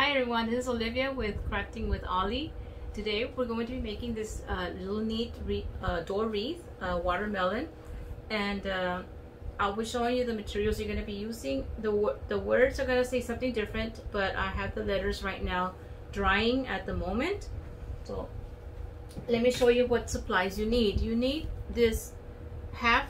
Hi everyone, this is Olivia with Crafting with Ollie. Today we're going to be making this little neat door wreath, watermelon, and I'll be showing you the materials you're going to be using. The words are going to say something different, but I have the letters right now drying at the moment. So let me show you what supplies you need. You need this half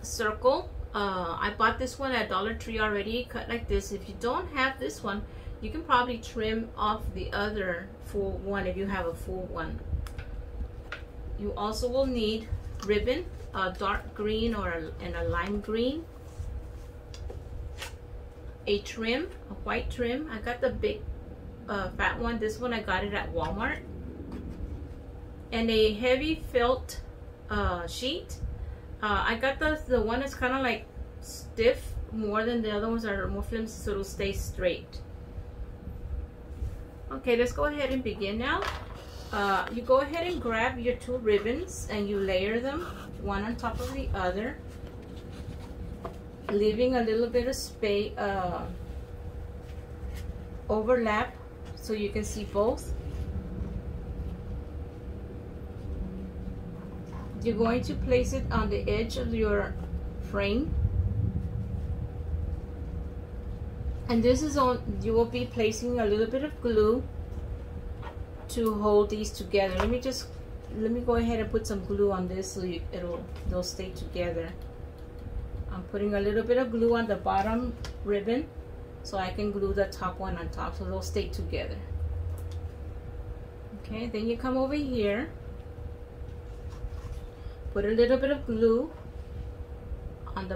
circle. I bought this one at Dollar Tree already, cut like this. If you don't have this one, you can probably trim off the other full one if you have a full one. You also will need ribbon, a dark green and a lime green, a trim, a white trim. I got the big fat one. This one I got it at Walmart. And a heavy felt sheet. I got the one that's kind of like stiff more than the other ones are more flimsy, so it'll stay straight. Okay, let's go ahead and begin now. You go ahead and grab your two ribbons and you layer them one on top of the other, leaving a little bit of space, overlap, so you can see both. You're going to place it on the edge of your frame. And this is on, you will be placing a little bit of glue to hold these together. Let me go ahead and put some glue on this so they'll stay together. I'm putting a little bit of glue on the bottom ribbon so I can glue the top one on top so they'll stay together. Okay, then you come over here, put a little bit of glue on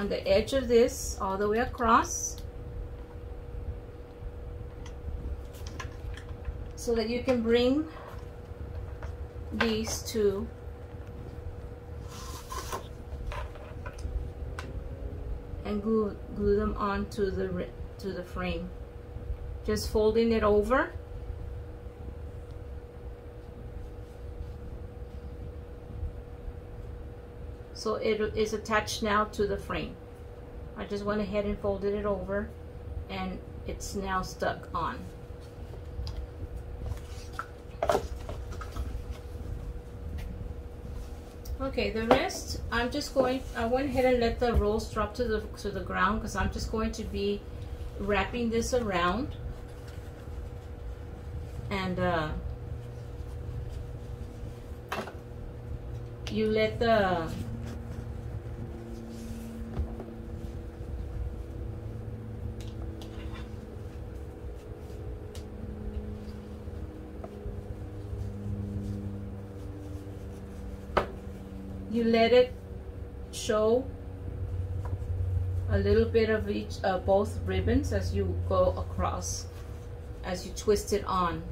the edge of this all the way across so that you can bring these two and glue them onto the frame, just folding it over. So it is attached now to the frame. I just went ahead and folded it over and it's now stuck on. Okay, the rest I went ahead and let the rolls drop to the ground because I'm just going to be wrapping this around. And you let it show a little bit of each both ribbons as you go across, as you twist it on.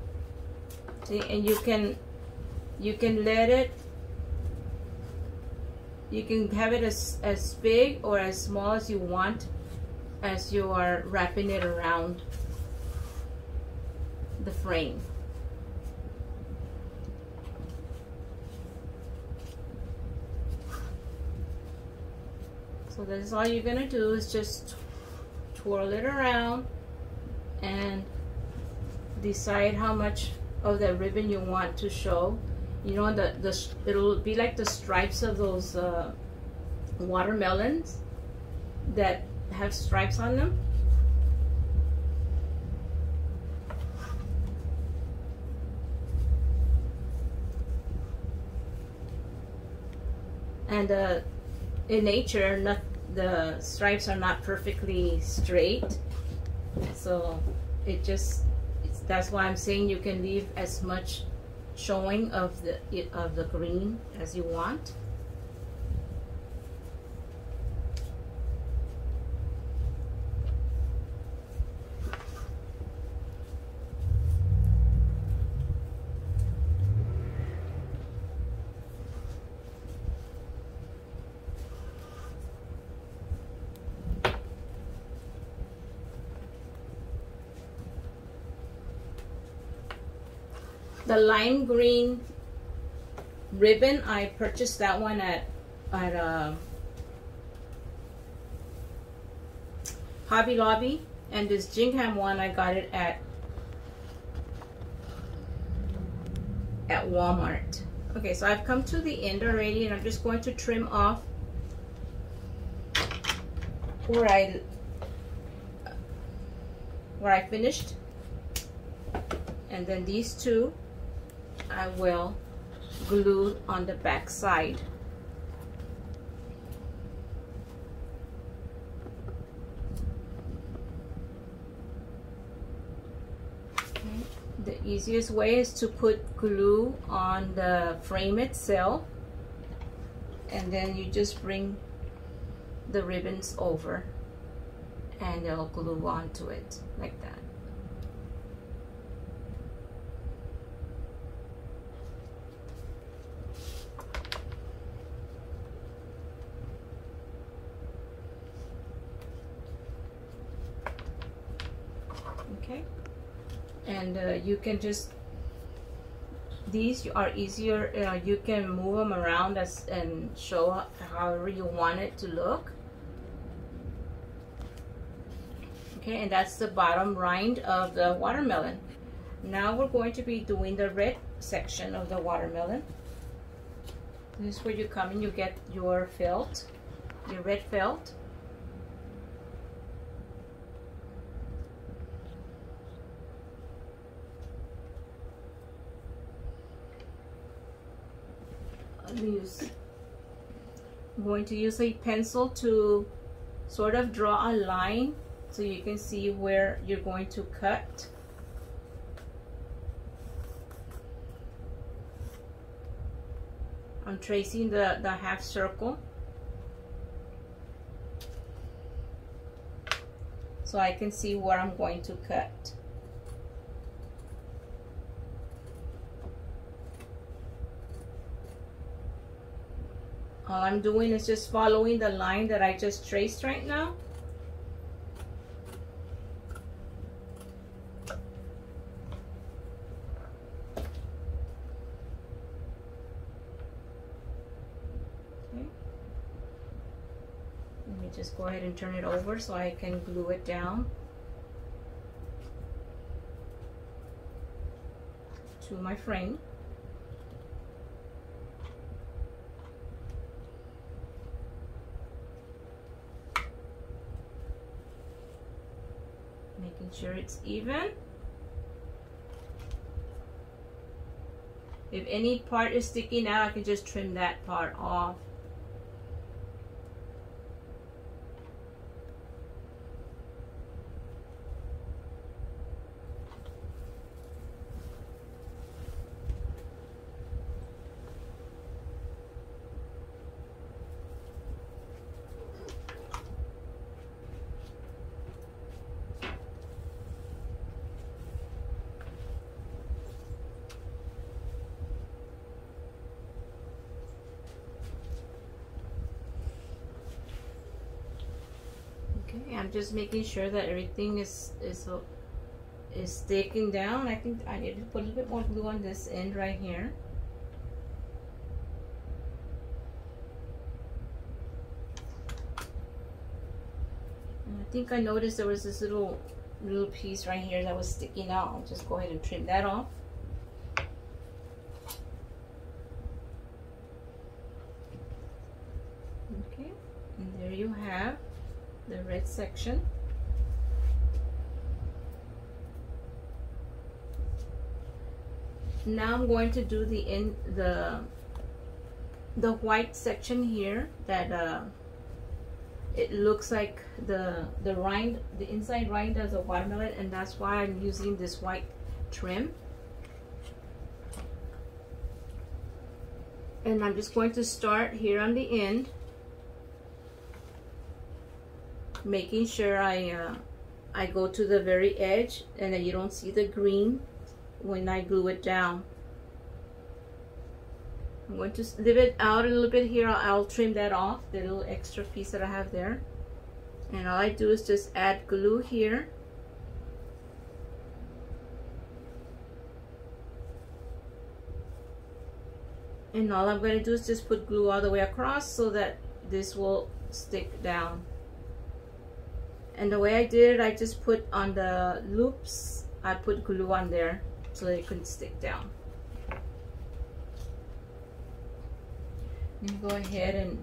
See, and you can let it, you can have it as big or as small as you want as you are wrapping it around the frame. So that's all you're gonna do is just twirl it around and decide how much of the ribbon you want to show. You know, it'll be like the stripes of those watermelons that have stripes on them. And in nature, the stripes are not perfectly straight, so that's why I'm saying you can leave as much showing of the green as you want. The lime green ribbon, I purchased that one at Hobby Lobby. And this gingham one, I got it at Walmart. Okay, so I've come to the end already, and I'm just going to trim off where I finished, and then these two I will glue on the back side. The easiest way is to put glue on the frame itself, and then you just bring the ribbons over and they'll glue onto it like that. Okay. And you can just, these are easier, you can move them around and show however you want it to look. Okay, and that's the bottom rind of the watermelon. Now we're going to be doing the red section of the watermelon. This is where you come and you get your felt, your red felt. I'm going to use a pencil to sort of draw a line so you can see where you're going to cut. I'm tracing the half circle so I can see where I'm going to cut. All I'm doing is just following the line that I just traced right now. Okay. Let me just go ahead and turn it over so I can glue it down to my frame. Making sure it's even. If any part is sticking out, I can just trim that part off. Okay, I'm just making sure that everything is sticking down. I think I need to put a little bit more glue on this end right here. And I think I noticed there was this little piece right here that was sticking out. I'll just go ahead and trim that off. Okay, and there you have the red section. Now I'm going to do the white section here that it looks like the rind, the inside rind of the watermelon, and that's why I'm using this white trim. And I'm just going to start here on the end, making sure I go to the very edge and that you don't see the green when I glue it down. I'm going to leave it out a little bit here. I'll trim that off, the little extra piece that I have there. And all I do is just add glue here. And all I'm going to do is just put glue all the way across so that this will stick down. And the way I did it, I just put on the loops, I put glue on there so that it couldn't stick down. You go ahead and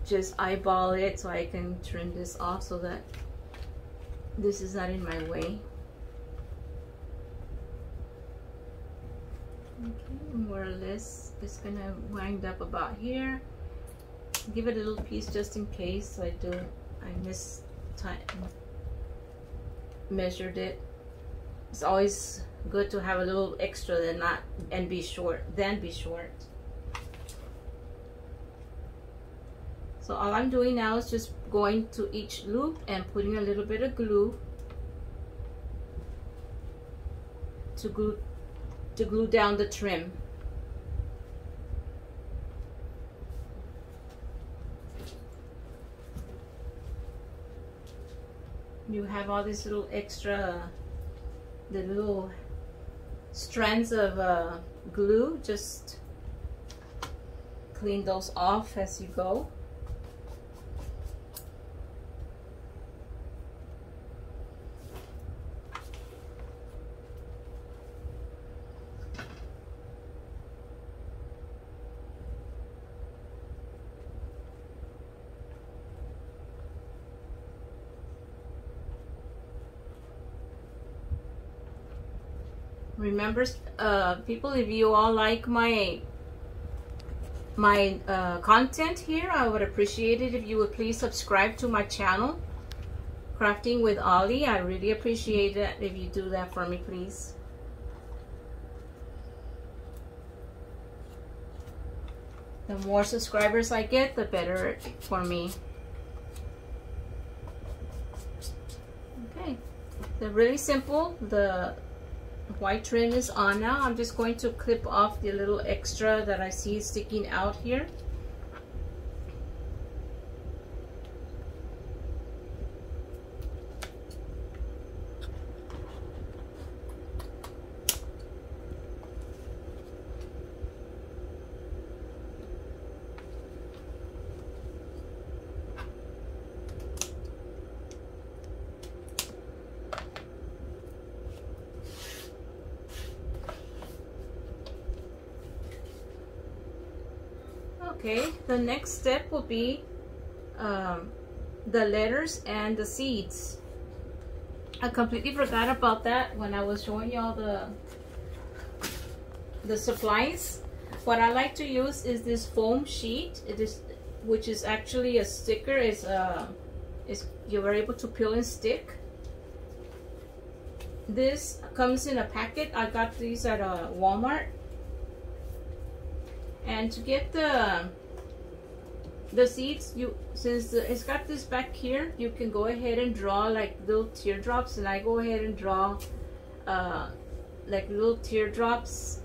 just eyeball it so I can trim this off so that this is not in my way. Okay, more or less it's gonna wind up about here. Give it a little piece just in case, so I measured it. It's always good to have a little extra than be short. So all I'm doing now is just going to each loop and putting a little bit of glue to glue down the trim. You have all these little extra, the little strands of glue, just clean those off as you go. Remember, people, if you all like my content here, I would appreciate it if you would please subscribe to my channel, Crafting with Ollie. I really appreciate it if you do that for me, please. The more subscribers I get, the better for me. Okay, they're really simple. The white trim is on now. I'm just going to clip off the little extra that I see sticking out here. Okay, the next step will be the letters and the seeds. I completely forgot about that when I was showing y'all the supplies. What I like to use is this foam sheet. Which is actually a sticker. You were able to peel and stick. This comes in a packet. I got these at Walmart. And to get the seeds, since it's got this back here, you can go ahead and draw like little teardrops, and I go ahead and draw like little teardrops.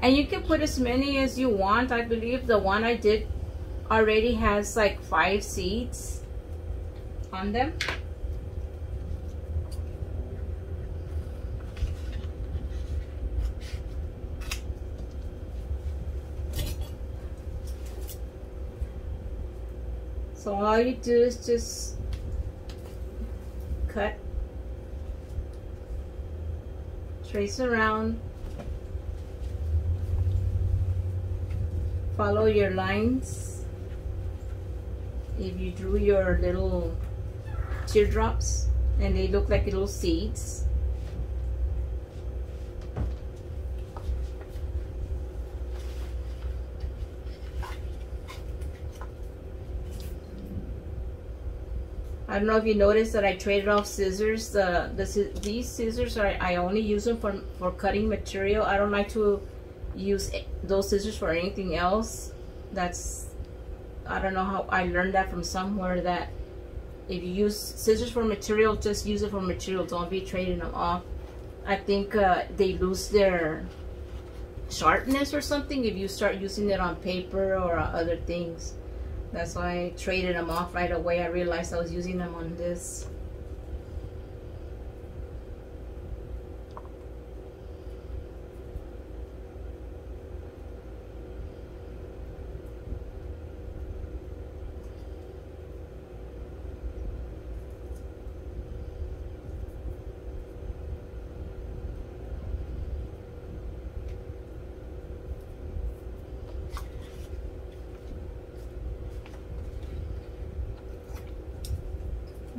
And you can put as many as you want. I believe the one I did already has like 5 seeds on them. So all you do is just cut, trace around, follow your lines. If you drew your little teardrops and they look like little seeds, I don't know if you noticed that I traded off scissors. These scissors I only use them for cutting material. I don't like to use those scissors for anything else. I don't know how I learned that from somewhere, that if you use scissors for material, just use it for material. Don't be trading them off. I think they lose their sharpness or something if you start using it on paper or other things. That's why I traded them off right away. I realized I was using them on this.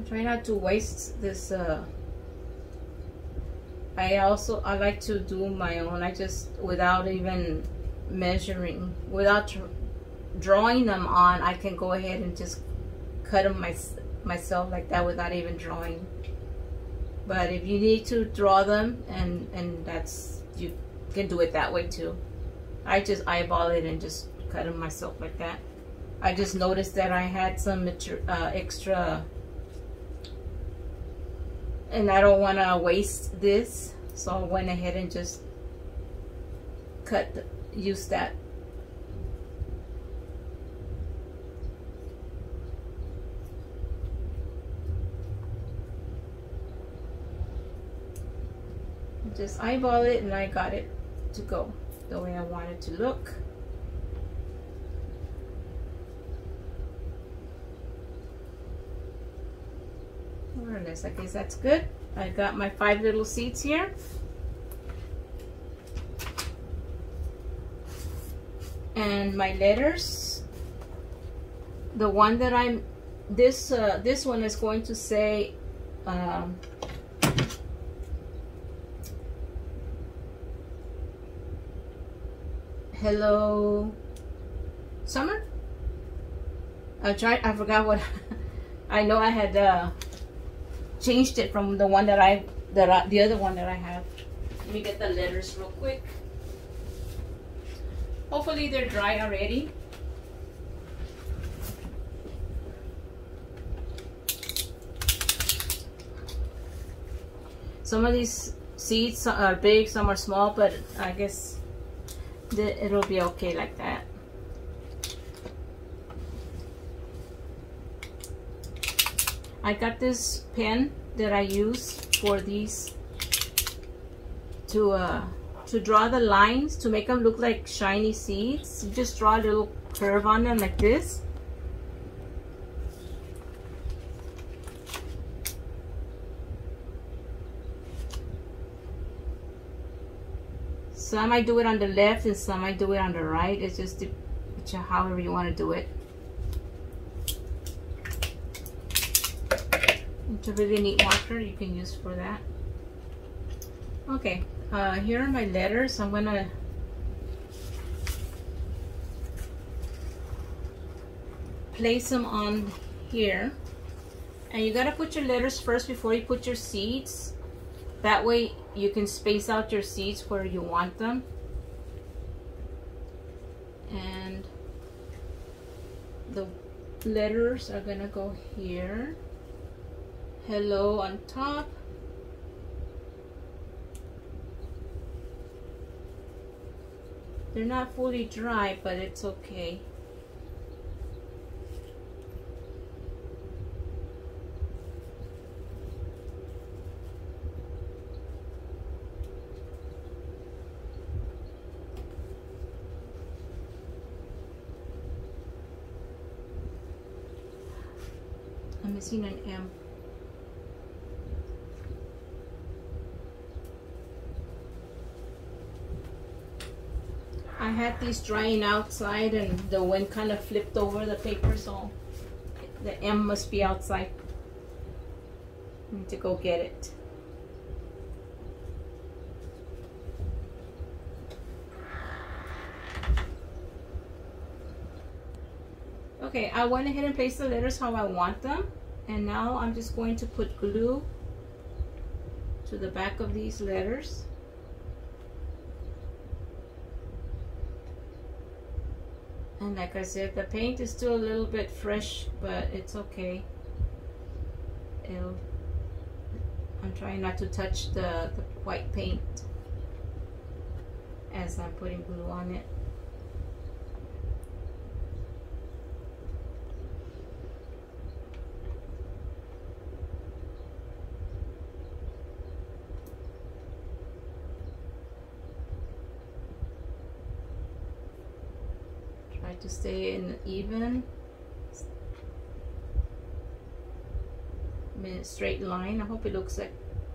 try not to waste this. I like to do my own. I just, without even measuring, without drawing them on, I can go ahead and just cut them myself like that without even drawing. But if you need to draw them, and that's, you can do it that way too. I just eyeball it and just cut them myself like that. I just noticed that I had some extra, and I don't want to waste this, so I went ahead and just use that. Just eyeball it, and I got it to go the way I want it to look. More or less, I guess that's good. I got my 5 little seeds here. And my letters, the one that I'm, this one is going to say, hello summer. I forgot what I know I had changed it from the one that the other one that I have. Let me get the letters real quick. Hopefully they're dry already. Some of these seeds are big, some are small, but I guess it'll be okay like that. I got this pen that I use for these to draw the lines, to make them look like shiny seeds. You just draw a little curve on them like this. Some I do it on the left and some I do it on the right. It's just however you want to do it. It's a really neat marker you can use for that. Okay, here are my letters. I'm gonna place them on here. And you gotta put your letters first before you put your seeds. That way you can space out your seeds where you want them. And the letters are gonna go here. Hello on top. They're not fully dry, but it's okay. I'm missing an M. I had these drying outside and the wind kind of flipped over the paper, so the M must be outside. I need to go get it. Okay, I went ahead and placed the letters how I want them, and now I'm just going to put glue to the back of these letters. And like I said, the paint is still a little bit fresh, but it's okay. I'm trying not to touch the white paint as I'm putting glue on it. Try to stay in even straight line. I hope it looks like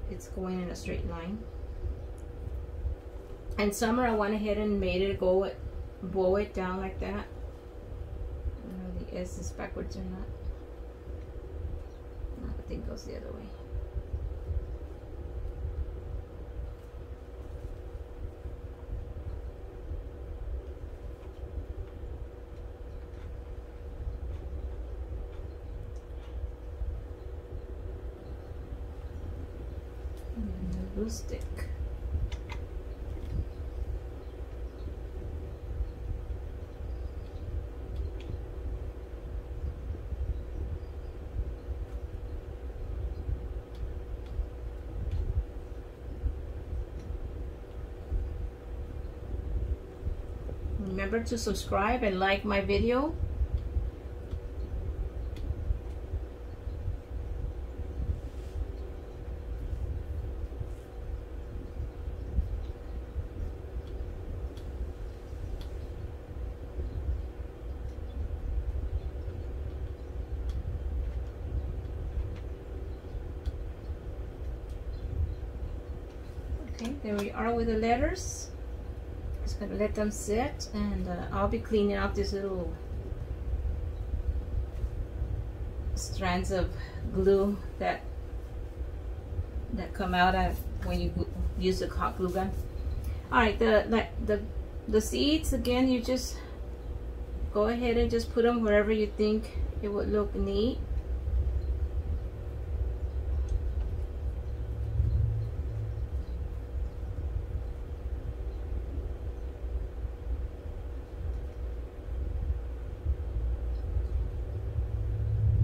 it's going in a straight line. And summer, I went ahead and made it bow it down like that. I don't know if the S is backwards or not. I think it goes the other way. And a glue stick. Remember to subscribe and like my video. Okay, there we are with the letters. Just gonna let them sit, and I'll be cleaning out these little strands of glue that come out when you use the hot glue gun. All right, the seeds, again, you just go ahead and just put them wherever you think it would look neat.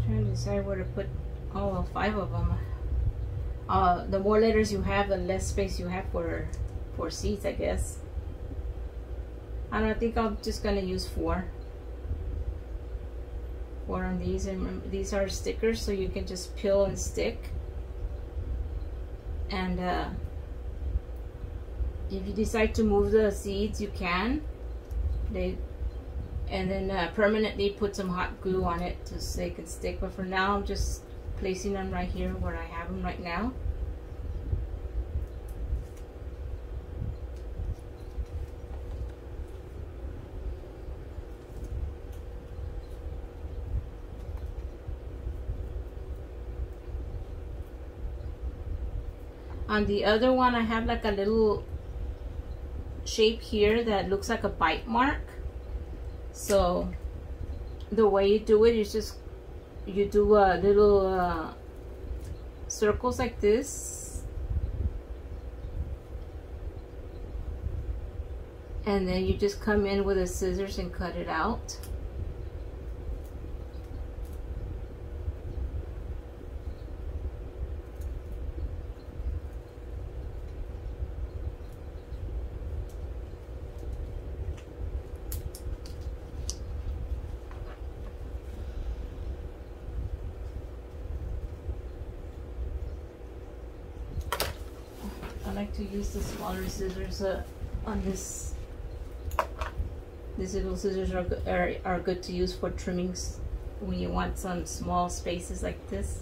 Trying to decide where to put all 5 of them. The more letters you have, the less space you have for seeds, I guess. I think I'm just gonna use 4 on these, and remember, these are stickers, so you can just peel and stick. And if you decide to move the seeds, you can. And then permanently put some hot glue on it so they can stick. But for now, I'm just placing them right here where I have them right now. On the other one, I have like a little shape here that looks like a bite mark. So the way you do it is just you do little circles like this, and then you just come in with the scissors and cut it out. I like to use the smaller scissors on this. These little scissors are good to use for trimmings when you want some small spaces like this.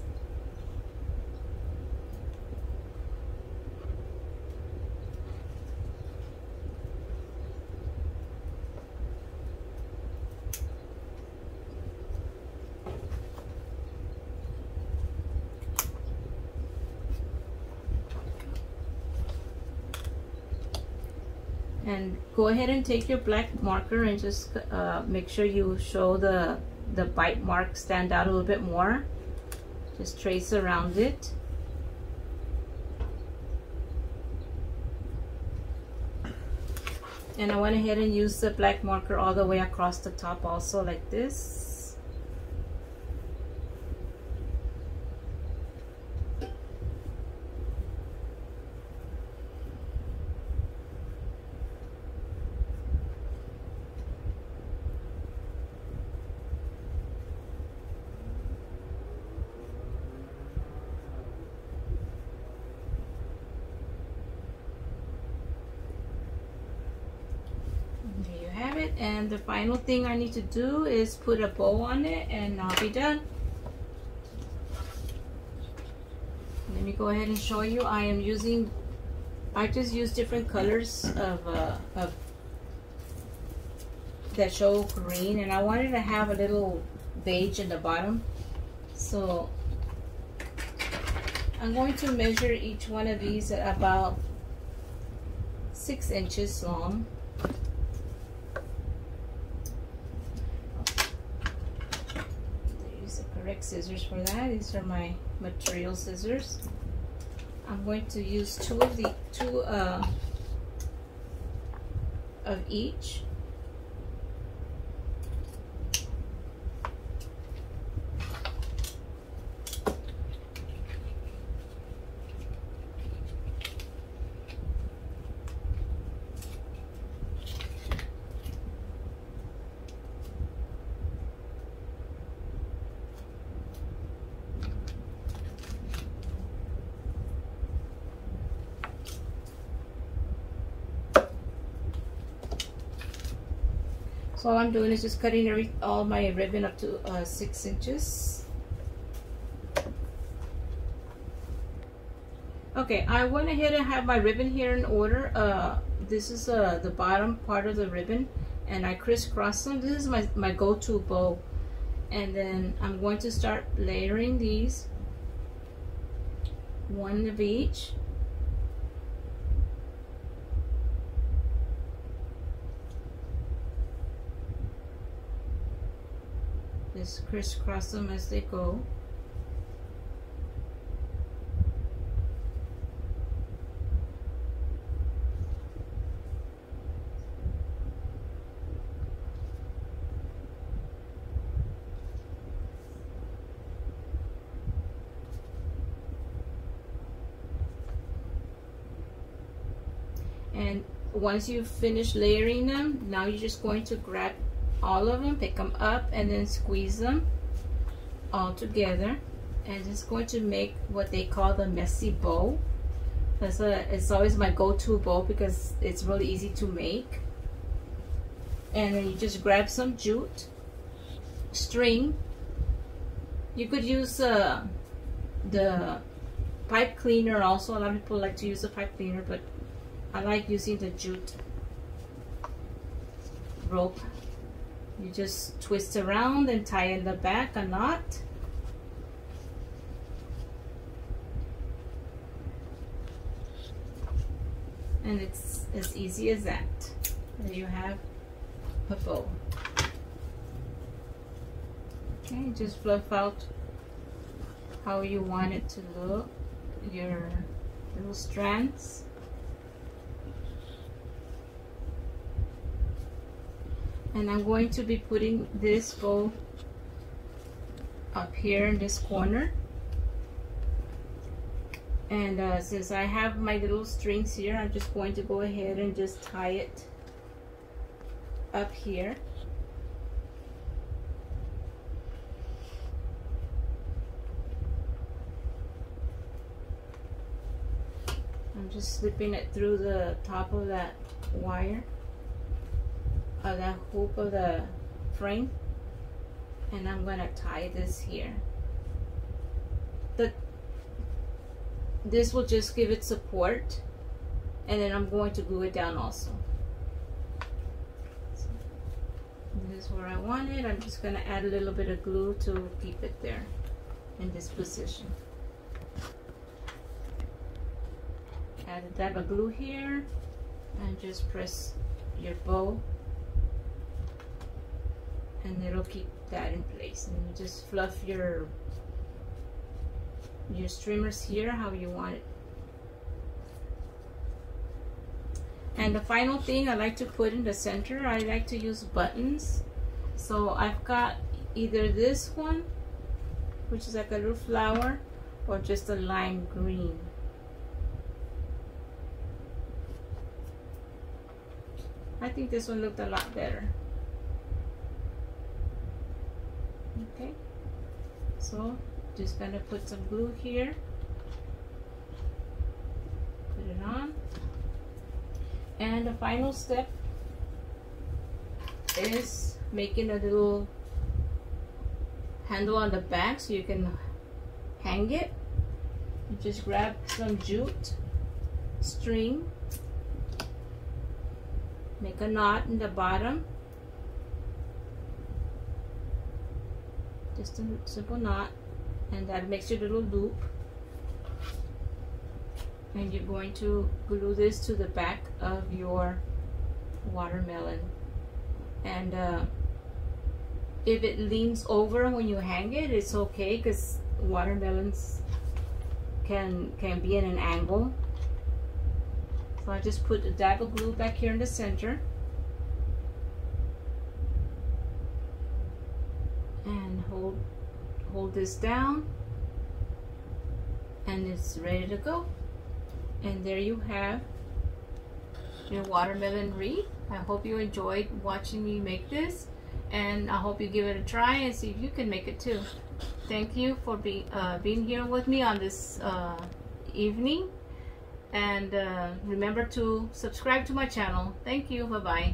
And go ahead and take your black marker and just make sure you show the bite mark stand out a little bit more. Just trace around it. And I went ahead and used the black marker all the way across the top also, like this. There you have it, and the final thing I need to do is put a bow on it, and I'll be done. Let me go ahead and show you. I just use different colors of that show green, and I wanted to have a little beige in the bottom, so I'm going to measure each one of these at about 6 inches long. Use the correct scissors for that. These are my material scissors. I'm going to use two of each. So all I'm doing is just cutting all my ribbon up to 6 inches. Okay, I went ahead and have my ribbon here in order. This is the bottom part of the ribbon, and I crisscross them. This is my go-to bow. And then I'm going to start layering these, one of each. Just crisscross them as they go. And once you finish layering them, now you're just going to grab all of them, pick them up, and then squeeze them all together, and it's going to make what they call the messy bow. It's always my go-to bow because it's really easy to make. And then you just grab some jute string. You could use the pipe cleaner also. A lot of people like to use the pipe cleaner, but I like using the jute rope. You just twist around and tie in the back a knot. And it's as easy as that. There you have a bow. Okay, just fluff out how you want it to look, your little strands. And I'm going to be putting this bow up here in this corner. And since I have my little strings here, I'm just going to go ahead and just tie it up here. I'm just slipping it through the top of that wire, that hoop of the frame, and I'm gonna tie this here. This will just give it support, and then I'm going to glue it down also. So this is where I want it. I'm just gonna add a little bit of glue to keep it there in this position. Add a dab of glue here and just press your bow, and it'll keep that in place. And you just fluff your streamers here how you want it. And the final thing I like to put in the center, I like to use buttons. So I've got either this one, which is like a little flower, or just a lime green. I think this one looked a lot better. Okay, so just gonna put some glue here, put it on, and the final step is making a little handle on the back so you can hang it. You just grab some jute string, make a knot in the bottom, just a simple knot, and that makes your little loop. and you're going to glue this to the back of your watermelon. And if it leans over when you hang it, it's okay, because watermelons can be in an angle. So I just put a dab of glue back here in the center, and hold this down, and it's ready to go. And there you have your watermelon wreath. I hope you enjoyed watching me make this, and I hope you give it a try and see if you can make it too. Thank you for being here with me on this evening, and remember to subscribe to my channel. Thank you. Bye bye.